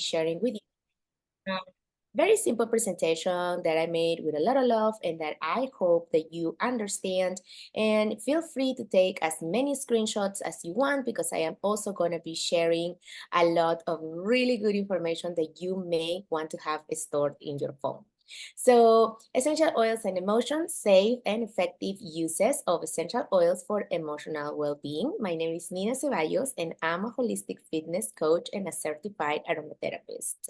sharing with you. Very simple presentation that I made with a lot of love and that I hope that you understand. And feel free to take as many screenshots as you want because I am also going to be sharing a lot of really good information that you may want to have stored in your phone. So essential oils and emotions, safe and effective uses of essential oils for emotional well-being. My name is Nina Ceballos and I'm a holistic fitness coach and a certified aromatherapist.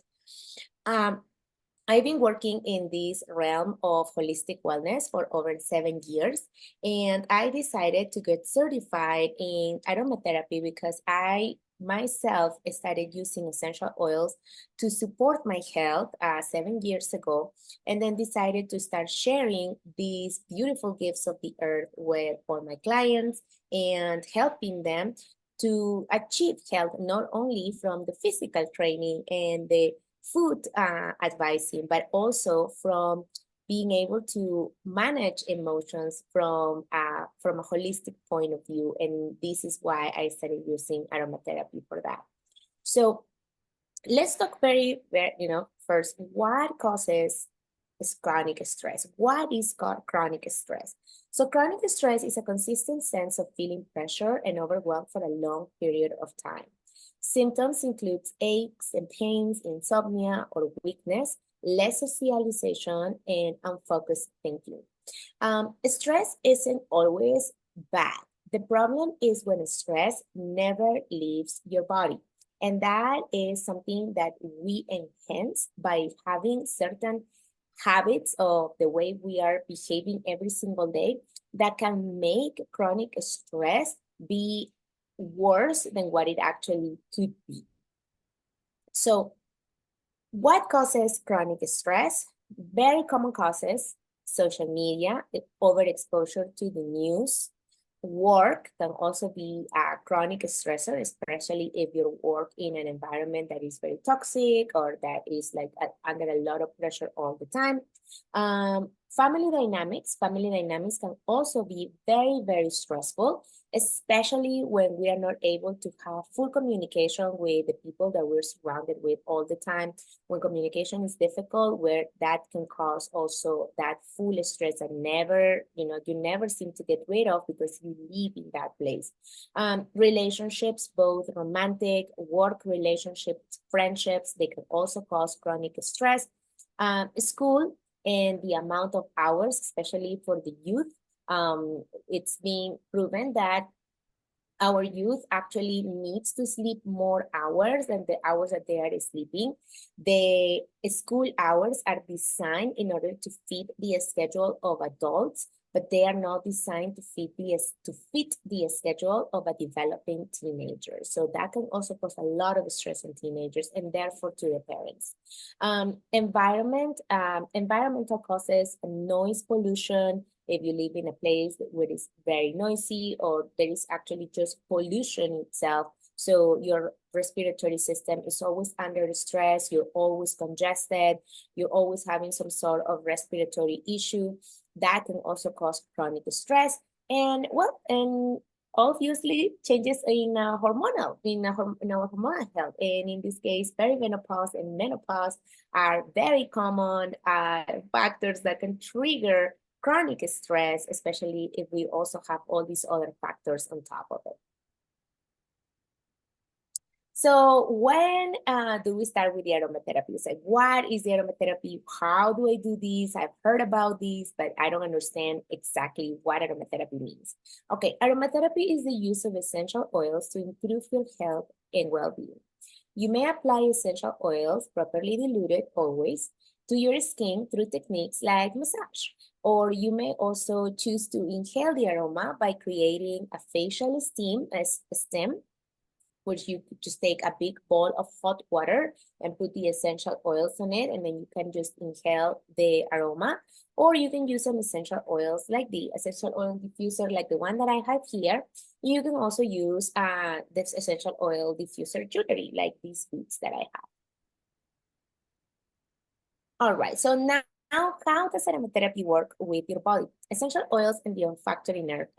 I've been working in this realm of holistic wellness for over 7 years, and I decided to get certified in aromatherapy because I myself started using essential oils to support my health 7 years ago, and then decided to start sharing these beautiful gifts of the earth with all my clients and helping them to achieve health not only from the physical training and the food advising, but also from being able to manage emotions from a holistic point of view. And this is why I started using aromatherapy for that. So let's talk first, what causes chronic stress? What is chronic stress? So chronic stress is a consistent sense of feeling pressure and overwhelmed for a long period of time. Symptoms include aches and pains, insomnia or weakness, less socialization, and unfocused thinking. Stress isn't always bad. The problem is when stress never leaves your body. And that is something that we enhance by having certain habits of the way we are behaving every single day that can make chronic stress be worse than what it actually could be. So what causes chronic stress? Very common causes: social media, overexposure to the news. Work can also be a chronic stressor, especially if you work in an environment that is very toxic or that is like under a lot of pressure all the time. Family dynamics can also be very, very stressful, especially when we are not able to have full communication with the people that we're surrounded with all the time. When communication is difficult, where that can cause also that full stress that never, you never seem to get rid of because you live in that place. Relationships, both romantic, work relationships, friendships, they can also cause chronic stress. School and the amount of hours, especially for the youth. It's been proven that our youth actually needs to sleep more hours than the hours that they are sleeping. The school hours are designed in order to fit the schedule of adults, but they are not designed to fit the schedule of a developing teenager. So that can also cause a lot of stress in teenagers and therefore to the parents. Environmental causes, noise pollution. If you live in a place where it's very noisy or there is actually just pollution itself, so your respiratory system is always under stress, you're always congested, you're always having some sort of respiratory issue, that can also cause chronic stress. And obviously changes in our hormonal health. And in this case, perimenopause and menopause are very common factors that can trigger chronic stress, especially if we also have all these other factors on top of it. So when do we start with the aromatherapy? It's like, what is the aromatherapy? How do I do this? I've heard about this, but I don't understand exactly what aromatherapy means. Okay, aromatherapy is the use of essential oils to improve your health and well-being. You may apply essential oils, properly diluted always, to your skin through techniques like massage. Or you may also choose to inhale the aroma by creating a facial stem, which you just take a big bowl of hot water and put the essential oils on it, and then you can just inhale the aroma. Or you can use some essential oils like the essential oil diffuser, like the one that I have here. You can also use this essential oil diffuser jewelry, like these beads that I have. All right, so now how does aromatherapy work with your body? Essential oils and the olfactory nerve.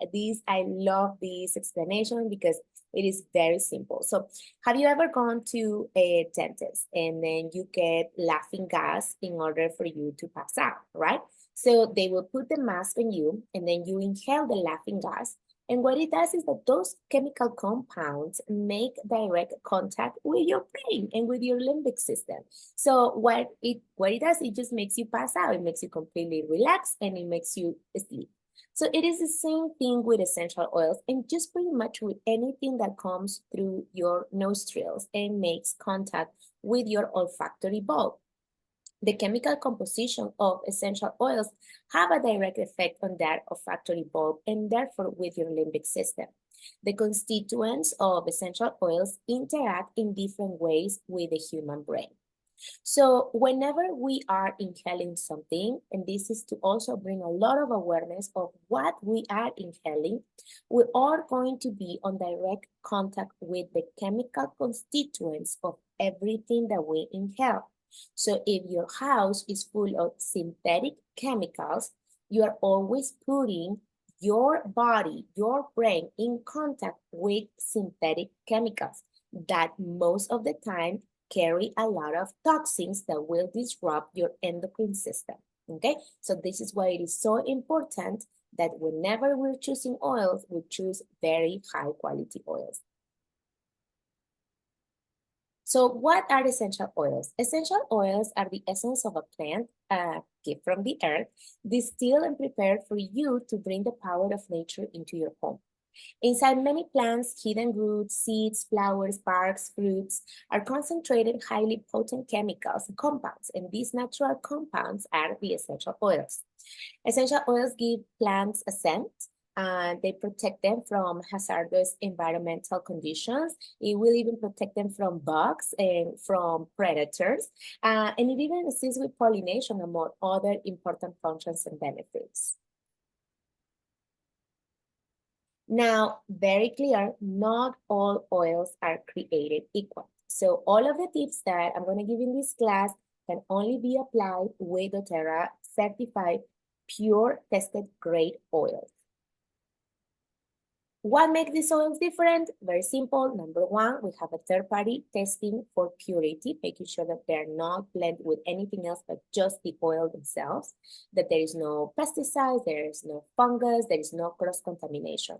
I love this explanation because It is very simple. So have you ever gone to a dentist and then you get laughing gas in order for you to pass out, right? So they will put the mask on you and then you inhale the laughing gas. And what it does is that those chemical compounds make direct contact with your brain and with your limbic system. So what it does, it just makes you pass out. It makes you completely relax and it makes you sleep. So it is the same thing with essential oils and just pretty much with anything that comes through your nostrils and makes contact with your olfactory bulb. The chemical composition of essential oils have a direct effect on that olfactory bulb and therefore with your limbic system. The constituents of essential oils interact in different ways with the human brain. So whenever we are inhaling something, and this is to also bring a lot of awareness of what we are inhaling, we are going to be on direct contact with the chemical constituents of everything that we inhale. So if your house is full of synthetic chemicals, you are always putting your body, your brain in contact with synthetic chemicals that most of the time carry a lot of toxins that will disrupt your endocrine system. Okay, so this is why it is so important that whenever we're choosing oils, we choose very high quality oils. So what are essential oils? Essential oils are the essence of a plant, a gift from the earth, distilled and prepared for you to bring the power of nature into your home. Inside many plants, hidden roots, seeds, flowers, barks, fruits are concentrated highly potent chemicals and compounds, and these natural compounds are the essential oils. Essential oils give plants a scent, and they protect them from hazardous environmental conditions. It will even protect them from bugs and from predators, and it even assists with pollination among other important functions and benefits. Now, very clear, not all oils are created equal. So all of the tips that I'm going to give in this class can only be applied with doTERRA certified pure tested grade oils. What makes these oils different? Very simple. Number one, we have a third-party testing for purity, making sure that they're not blended with anything else but just the oil themselves, that there is no pesticides, there is no fungus, there is no cross-contamination.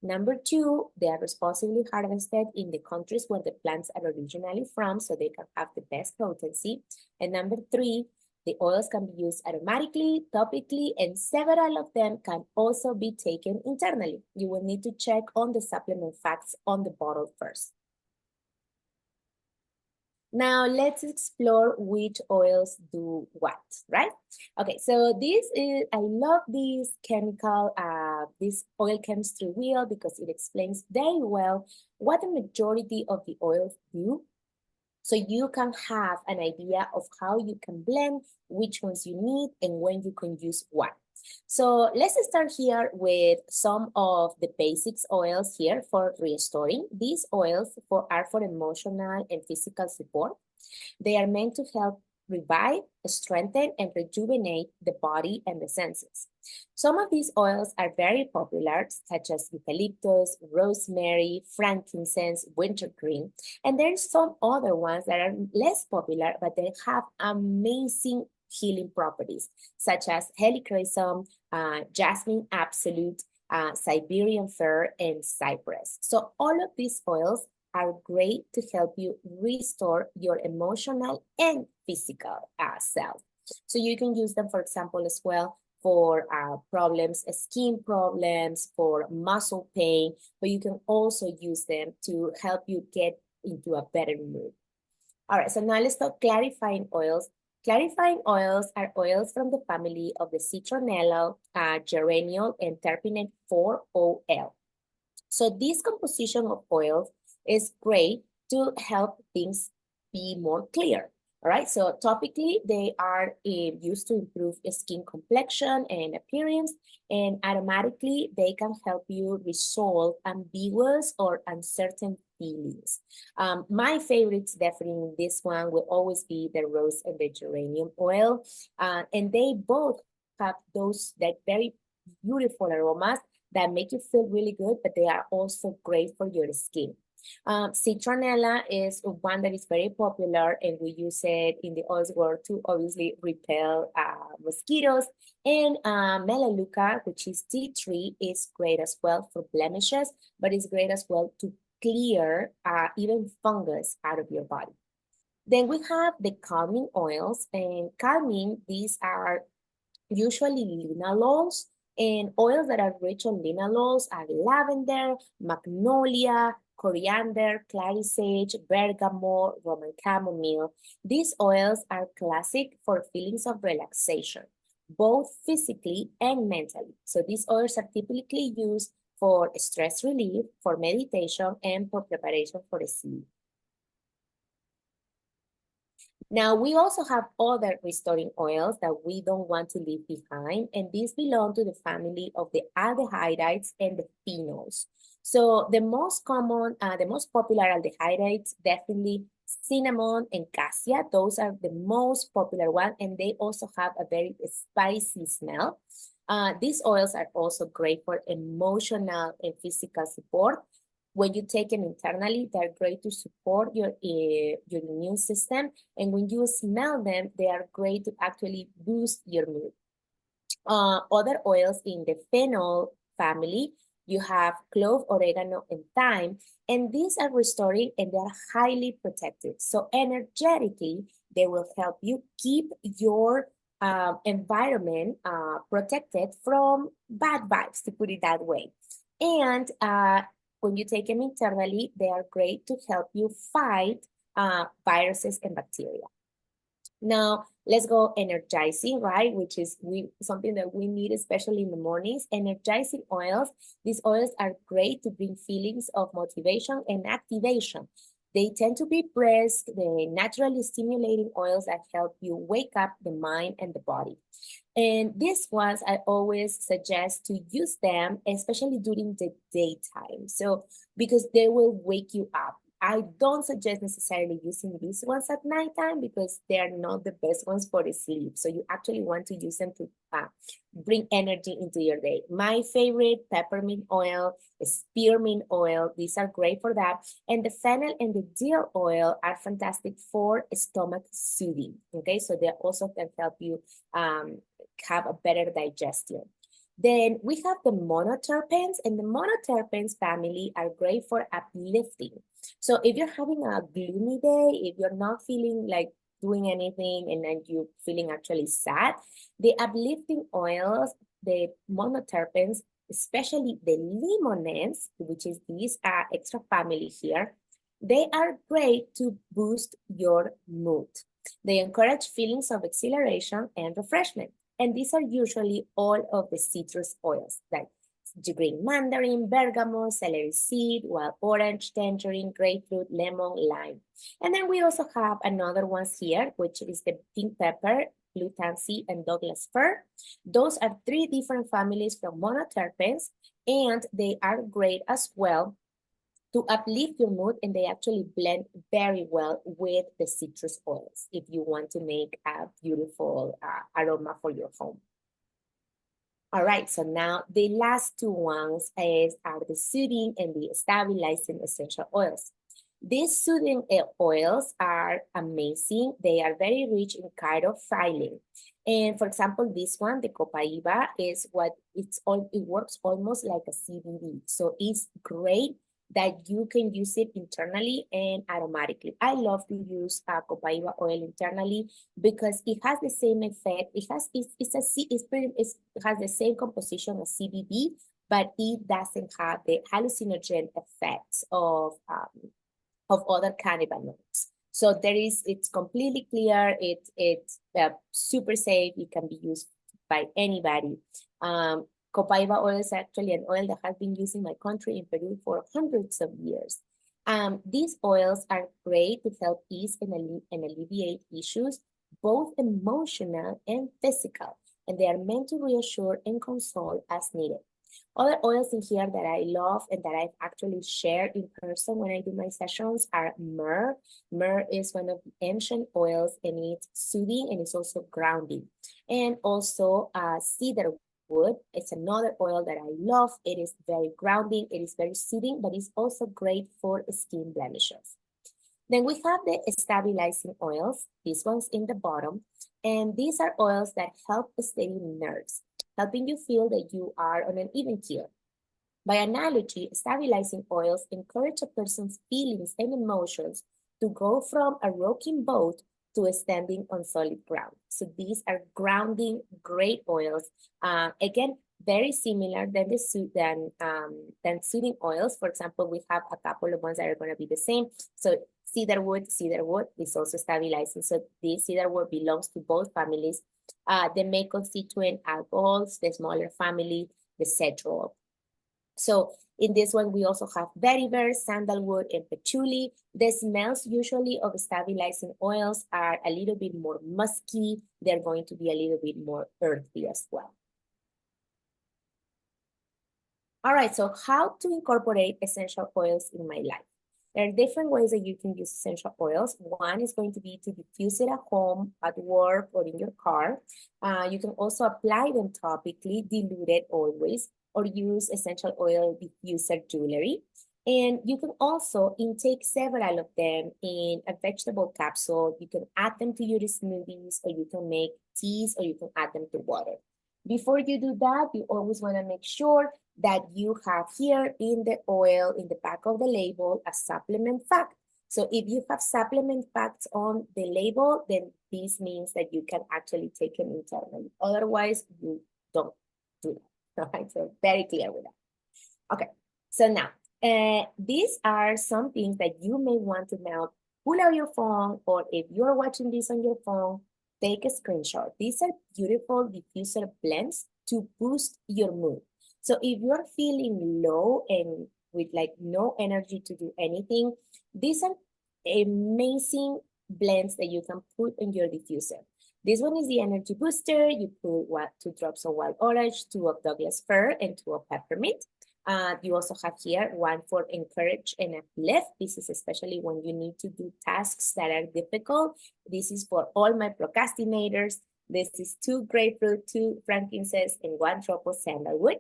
Number two, they are responsibly harvested in the countries where the plants are originally from, so they can have the best potency. And number three, the oils can be used aromatically, topically, and several of them can also be taken internally. You will need to check on the supplement facts on the bottle first. Now let's explore which oils do what, right? Okay, so I love this this oil chemistry wheel because it explains very well what the majority of the oils do. So you can have an idea of how you can blend, which ones you need, and when you can use what. So let's start here with some of the basics oils here for restoring. These oils are for emotional and physical support. They are meant to help revive, strengthen, and rejuvenate the body and the senses. Some of these oils are very popular, such as eucalyptus, rosemary, frankincense, wintergreen, and there's some other ones that are less popular, but they have amazing healing properties, such as helichrysum, jasmine absolute, Siberian fir, and cypress. So all of these oils are great to help you restore your emotional and physical self. So you can use them, for example, as well for problems, skin problems, for muscle pain, but you can also use them to help you get into a better mood. All right, so now let's talk clarifying oils. Clarifying oils are oils from the family of the citronellal, geraniol, and terpene 4-OL. So this composition of oils is great to help things be more clear. All right, so topically, they are used to improve skin complexion and appearance, and aromatically, they can help you resolve ambiguous or uncertain feelings. My favorites, definitely this one, will always be the rose and the geranium oil, and they both have those very beautiful aromas that make you feel really good, but they are also great for your skin. Citronella is one that is very popular, and we use it in the oils world to obviously repel mosquitoes. And Melaleuca, which is tea tree, is great as well for blemishes, but it's great as well to clear even fungus out of your body. Then we have the calming oils, and calming, these are usually linalols, and oils that are rich on linalols are lavender, magnolia, coriander, clary sage, bergamot, Roman chamomile. These oils are classic for feelings of relaxation, both physically and mentally. So these oils are typically used for stress relief, for meditation, and for preparation for sleep. Now, we also have other restoring oils that we don't want to leave behind, and these belong to the family of the aldehydes and the phenols. So the most common, the most popular aldehydes, definitely cinnamon and cassia. Those are the most popular one, and they also have a very spicy smell. These oils are also great for emotional and physical support. When you take them internally, they're great to support your immune system. And when you smell them, they are great to actually boost your mood. Other oils in the phenol family, you have clove, oregano, and thyme. And these are restoring and they are highly protective. So energetically, they will help you keep your environment protected from bad vibes, to put it that way. And when you take them internally, they are great to help you fight viruses and bacteria. Now, let's go energizing, right? Which is something that we need, especially in the mornings. Energizing oils. These oils are great to bring feelings of motivation and activation. They tend to be brisk, the naturally stimulating oils that help you wake up the mind and the body. And these ones, I always suggest to use them, especially during the daytime. So, because they will wake you up. I don't suggest necessarily using these ones at nighttime because they are not the best ones for the sleep. So you actually want to use them to bring energy into your day. My favorite, peppermint oil, spearmint oil, these are great for that. And the fennel and the dill oil are fantastic for stomach soothing. Okay, so they also can help you have a better digestion. Then we have the monoterpenes, and the monoterpenes family are great for uplifting. So if you're having a gloomy day, if you're not feeling like doing anything and then you're feeling actually sad, the uplifting oils, the monoterpenes, especially the limones, which is this extra family here, they are great to boost your mood. They encourage feelings of exhilaration and refreshment. And these are usually all of the citrus oils, like green mandarin, bergamot, celery seed, wild orange, tangerine, grapefruit, lemon, lime. And then we also have another ones here, which is the pink pepper, blue tansy, and Douglas fir. Those are three different families from monoterpenes, and they are great as well to uplift your mood, and they actually blend very well with the citrus oils if you want to make a beautiful aroma for your home. All right, so now the last two ones are the soothing and the stabilizing essential oils. These soothing oils are amazing. They are very rich in chirophyllene. And for example, this one, the copaiba, is it works almost like a CBD. So it's great that you can use it internally and aromatically. I love to use copaiba oil internally because it has the same effect. It has the same composition as CBD, but it doesn't have the hallucinogen effects of other cannabinoids. So it's completely clear. It's super safe. It can be used by anybody. Copaiba oil is actually an oil that has been used in my country in Peru for hundreds of years. These oils are great to help ease and alleviate issues, both emotional and physical, and they are meant to reassure and console as needed. Other oils in here that I love and that I've actually shared in person when I do my sessions are myrrh. Myrrh is one of the ancient oils, and it's soothing and it's also grounding. And also cedar wood. It's another oil that I love. It is very grounding. It is very soothing, but it's also great for skin blemishes. Then we have the stabilizing oils, these ones in the bottom. And these are oils that help steady nerves, helping you feel that you are on an even keel. By analogy, stabilizing oils encourage a person's feelings and emotions to go from a rocking boat to standing on solid ground. So these are grounding, great oils. Again, very similar than soothing oils. For example, we have a couple of ones that are going to be the same. So cedarwood is also stabilizing. So this cedarwood belongs to both families. The main constituent alcohols, the smaller family, the cedral. So in this one, we also have vetiver, sandalwood, and patchouli. The smells usually of stabilizing oils are a little bit more musky. They're going to be a little bit more earthy as well. All right, so how to incorporate essential oils in my life? There are different ways that you can use essential oils. One is going to be to diffuse it at home, at work, or in your car. You can also apply them topically, diluted always, or use essential oil diffuser jewelry. And you can also intake several of them in a vegetable capsule. You can add them to your smoothies, or you can make teas, or you can add them to water. Before you do that, you always want to make sure that you have here in the oil, in the back of the label, a supplement fact. So if you have supplement facts on the label, then this means that you can actually take them internally. Otherwise, you don't do that. All right, so very clear with that. Okay, so now, these are some things that you may want to now pull out your phone, or if you're watching this on your phone, take a screenshot. These are beautiful diffuser blends to boost your mood. So if you're feeling low and with like no energy to do anything, these are amazing blends that you can put in your diffuser. This one is the energy booster. You put 2 drops of wild orange, 2 of Douglas fir, and 2 of peppermint. You also have here 1 for encourage and uplift. This is especially when you need to do tasks that are difficult. This is for all my procrastinators. This is 2 grapefruit, 2 frankincense, and 1 drop of sandalwood.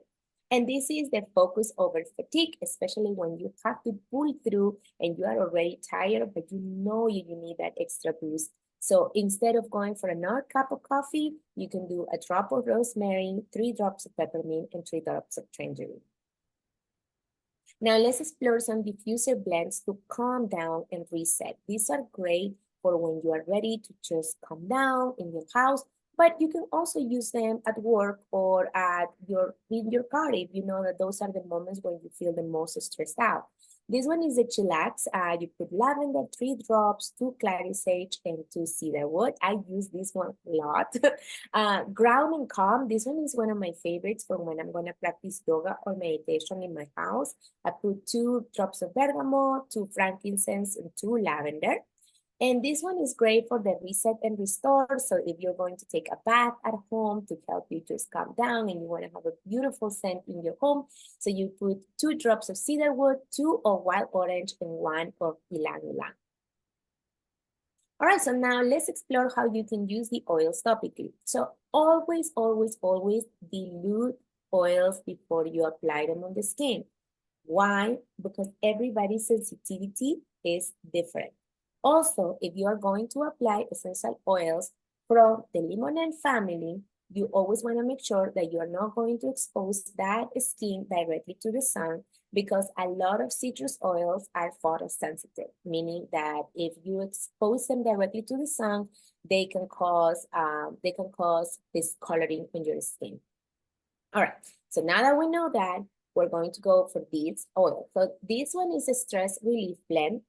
And this is the focus over fatigue, especially when you have to pull through and you are already tired, but you know you need that extra boost. So instead of going for another cup of coffee, you can do a drop of rosemary, 3 drops of peppermint, and 3 drops of tangerine. Now let's explore some diffuser blends to calm down and reset. These are great for when you are ready to just calm down in your house, but you can also use them at work or in your car if you know that those are the moments when you feel the most stressed out. This one is the chillax. You put lavender, 3 drops, 2 clary sage, and 2 cedarwood. I use this one a lot. Ground and calm. This one is one of my favorites for when I'm going to practice yoga or meditation in my house. I put 2 drops of bergamot, 2 frankincense, and 2 lavender. And this one is great for the reset and restore. So if you're going to take a bath at home to help you just calm down and you want to have a beautiful scent in your home, so you put 2 drops of cedarwood, 2 of wild orange, and 1 of ylang ylang. All right, so now let's explore how you can use the oils topically. So always, always, always dilute oils before you apply them on the skin. Why? Because everybody's sensitivity is different. Also, if you are going to apply essential oils from the limonene family, you always want to make sure that you are not going to expose that skin directly to the sun, because a lot of citrus oils are photosensitive, meaning that if you expose them directly to the sun, they can cause discoloring in your skin. All right, so now that we know that, we're going to go for this oil. So this one is a stress relief blend.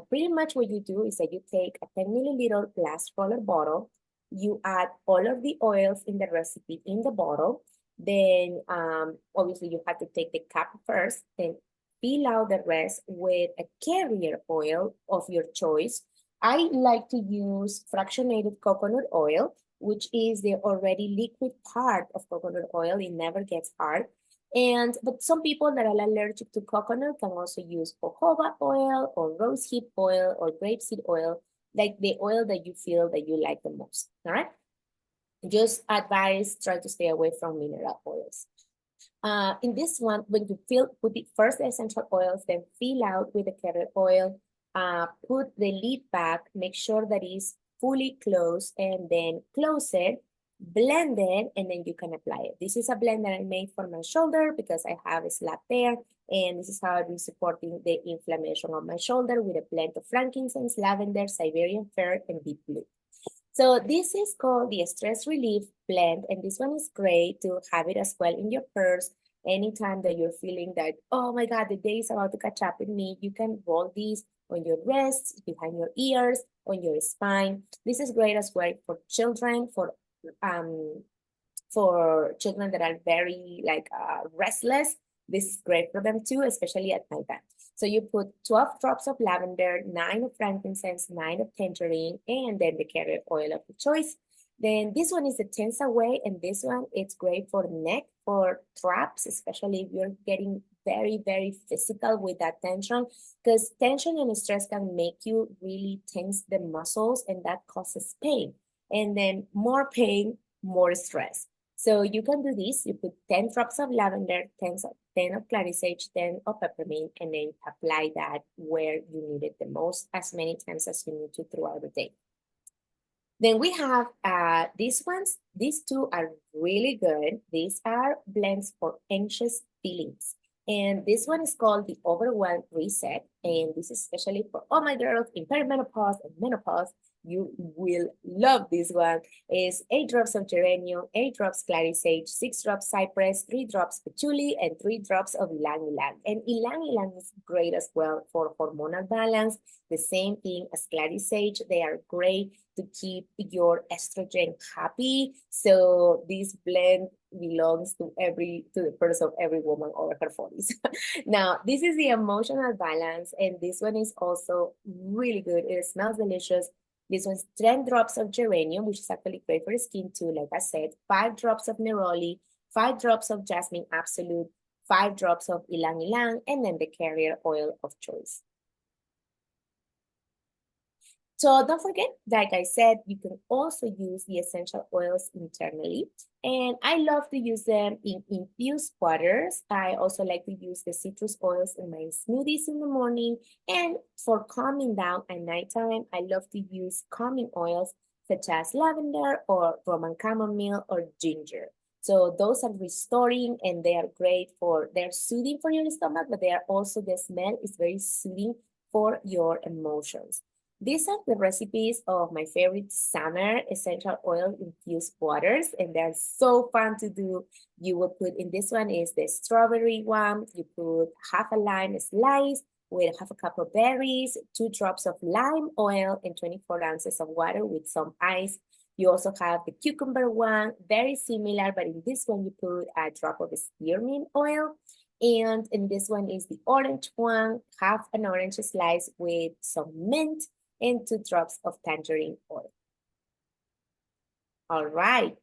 Pretty much what you do is that you take a 10 milliliter glass roller bottle, you add all of the oils in the recipe in the bottle, then obviously you have to take the cap first, then fill out the rest with a carrier oil of your choice. I like to use fractionated coconut oil, which is the already liquid part of coconut oil. It never gets hard. But some people that are allergic to coconut can also use jojoba oil or rosehip oil or grapeseed oil, like the oil that you feel that you like the most, all right? Just advise, try to stay away from mineral oils. In this one, when you put the first essential oils, then fill out with the carrot oil, put the lid back, make sure that it's fully closed, and then close it, blend it, and then you can apply it. This is a blend that I made for my shoulder because I have a slap there, and this is how I've been supporting the inflammation on my shoulder with a blend of frankincense, lavender, Siberian fir, and deep blue. So this is called the stress relief blend, and this one is great to have it as well in your purse. Anytime that you're feeling that, oh my God, the day is about to catch up with me, you can roll these on your wrists, behind your ears, on your spine. This is great as well um for children that are very restless. This is great for them too, especially at nighttime. So you put 12 drops of lavender, 9 of frankincense, 9 of tangerine, and then the carrot oil of the choice. Then this one is the tense away, and this one, it's great for neck, for traps, especially if you're getting very, very physical with that tension, because tension and stress can make you really tense the muscles, and that causes pain. And then more pain, more stress. So you can do this. You put 10 drops of lavender, 10 of clary sage, 10 of peppermint, and then apply that where you need it the most, as many times as you need to throughout the day. Then we have these ones. These two are really good. These are blends for anxious feelings. And this one is called the Overwhelm Reset. And this is especially for all my girls in perimenopause and menopause. You will love this one. Is 8 drops of geranium, 8 drops clary sage, 6 drops cypress, 3 drops patchouli, and 3 drops of ylang ylang. And ylang ylang is great as well for hormonal balance. The same thing as clary sage. They are great to keep your estrogen happy. So this blend belongs to the purse of every woman over her 40s. Now, this is the emotional balance, and this one is also really good. It smells delicious. This one's 10 drops of geranium, which is actually great for skin too, like I said, 5 drops of neroli, 5 drops of jasmine absolute, 5 drops of ylang ylang, and then the carrier oil of choice. So don't forget, like I said, you can also use the essential oils internally. And I love to use them in infused waters. I also like to use the citrus oils in my smoothies in the morning. And for calming down at nighttime, I love to use calming oils such as lavender or Roman chamomile or ginger. So those are restoring, and they are great they're soothing for your stomach, but they are also, the smell is very soothing for your emotions. These are the recipes of my favorite summer essential oil infused waters, and they're so fun to do. You will put in this one is the strawberry one. You put half a lime slice with half a cup of berries, 2 drops of lime oil, and 24 ounces of water with some ice. You also have the cucumber one, very similar, but in this one you put a drop of spearmint oil. And in this one is the orange one, half an orange slice with some mint, and 2 drops of tangerine oil. All right.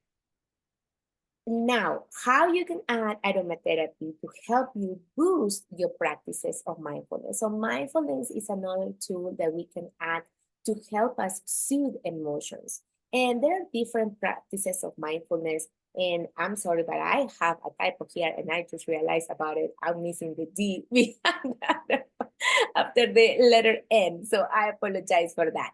Now, how you can add aromatherapy to help you boost your practices of mindfulness. So mindfulness is another tool that we can add to help us soothe emotions. And there are different practices of mindfulness. And I'm sorry, but I have a typo here and I just realized about it. I'm missing the D behind that after the letter N. So I apologize for that.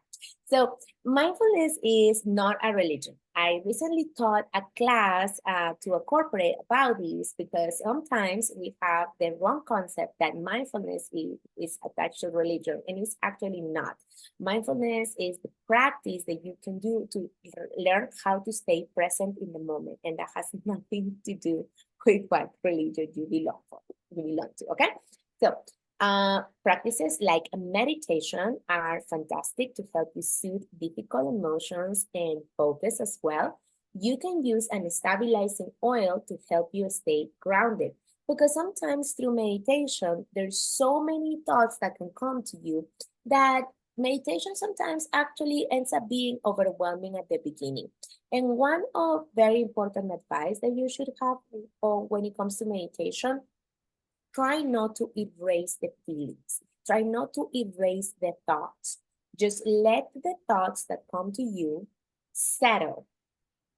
So mindfulness is not a religion. I recently taught a class to a corporate about this because sometimes we have the wrong concept that mindfulness is attached to religion, and it's actually not. Mindfulness is the practice that you can do to learn how to stay present in the moment, and that has nothing to do with what religion you belong to, okay? So practices like meditation are fantastic to help you soothe difficult emotions and focus as well. You can use an stabilizing oil to help you stay grounded, because sometimes through meditation, there's so many thoughts that can come to you that meditation sometimes actually ends up being overwhelming at the beginning. And one of very important advice that you should have when it comes to meditation, try not to erase the feelings. Try not to erase the thoughts. Just let the thoughts that come to you settle.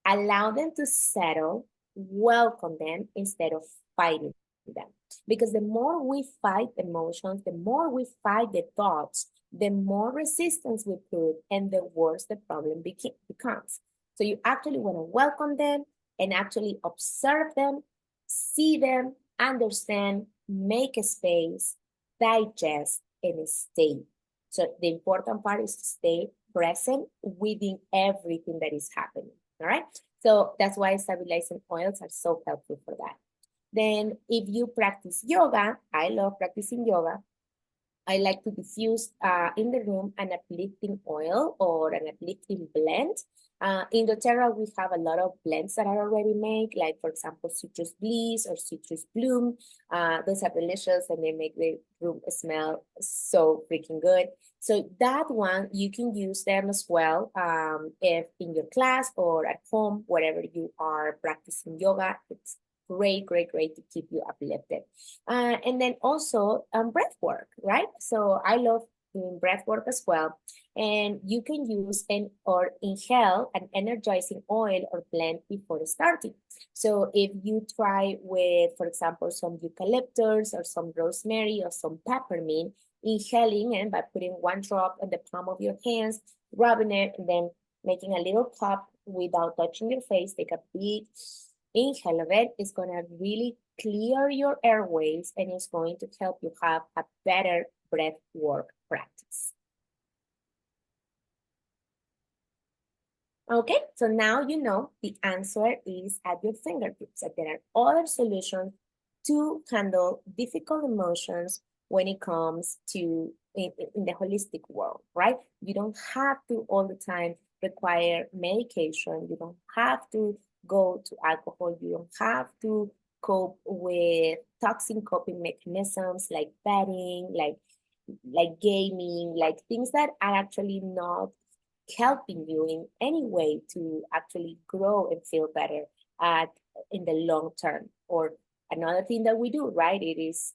Allow them to settle, welcome them instead of fighting them. Because the more we fight emotions, the more we fight the thoughts, the more resistance we put and the worse the problem becomes. So you actually want to welcome them and actually observe them, see them, understand, make a space, digest, and stay. So the important part is to stay present within everything that is happening. All right. So that's why stabilizing oils are so helpful for that. Then if you practice yoga, I love practicing yoga. I like to diffuse in the room an uplifting oil or an uplifting blend. In doTERRA, we have a lot of blends that are already made, like for example, citrus bliss or citrus bloom. Those are delicious and they make the room smell so freaking good. So that one, you can use them as well if in your class or at home, wherever you are practicing yoga. It's great, great, great to keep you uplifted. And then also breath work, right? So I love doing breath work as well. And you can use or inhale an energizing oil or blend before starting. So if you try with, for example, some eucalyptus or some rosemary or some peppermint, inhaling and by putting one drop on the palm of your hands, rubbing it, and then making a little cup without touching your face, take a big inhale of it, is going to really clear your airways and it's going to help you have a better breath work practice. Okay, so now you know the answer is at your fingertips. That there are other solutions to handle difficult emotions when it comes to in the holistic world, right? You don't have to all the time require medication. You don't have to go to alcohol. You don't have to cope with toxic coping mechanisms like betting, like gaming, like things that are actually not helping you in any way to actually grow and feel better at in the long term. Or another thing that we do, right? It is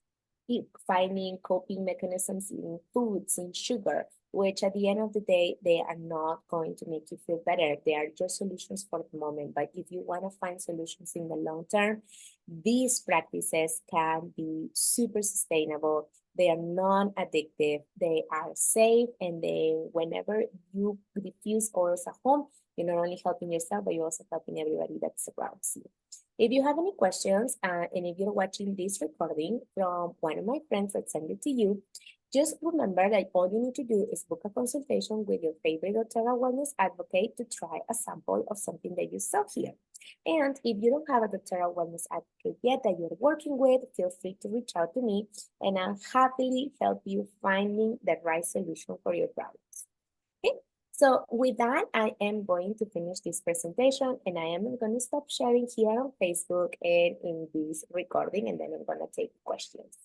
finding coping mechanisms in foods and sugar, which at the end of the day, they are not going to make you feel better. They are just solutions for the moment. But if you want to find solutions in the long term, these practices can be super sustainable. They are non-addictive, they are safe, and they, whenever you diffuse oils at home, you're not only helping yourself, but you're also helping everybody that surrounds you. If you have any questions, and if you're watching this recording from one of my friends that sent it to you, just remember that all you need to do is book a consultation with your favorite doTERRA wellness advocate to try a sample of something that you saw here. And if you don't have a doTERRA wellness advocate yet that you're working with, feel free to reach out to me and I'll happily help you finding the right solution for your problems. Okay, so with that, I am going to finish this presentation and I am going to stop sharing here on Facebook and in this recording, and then I'm going to take questions.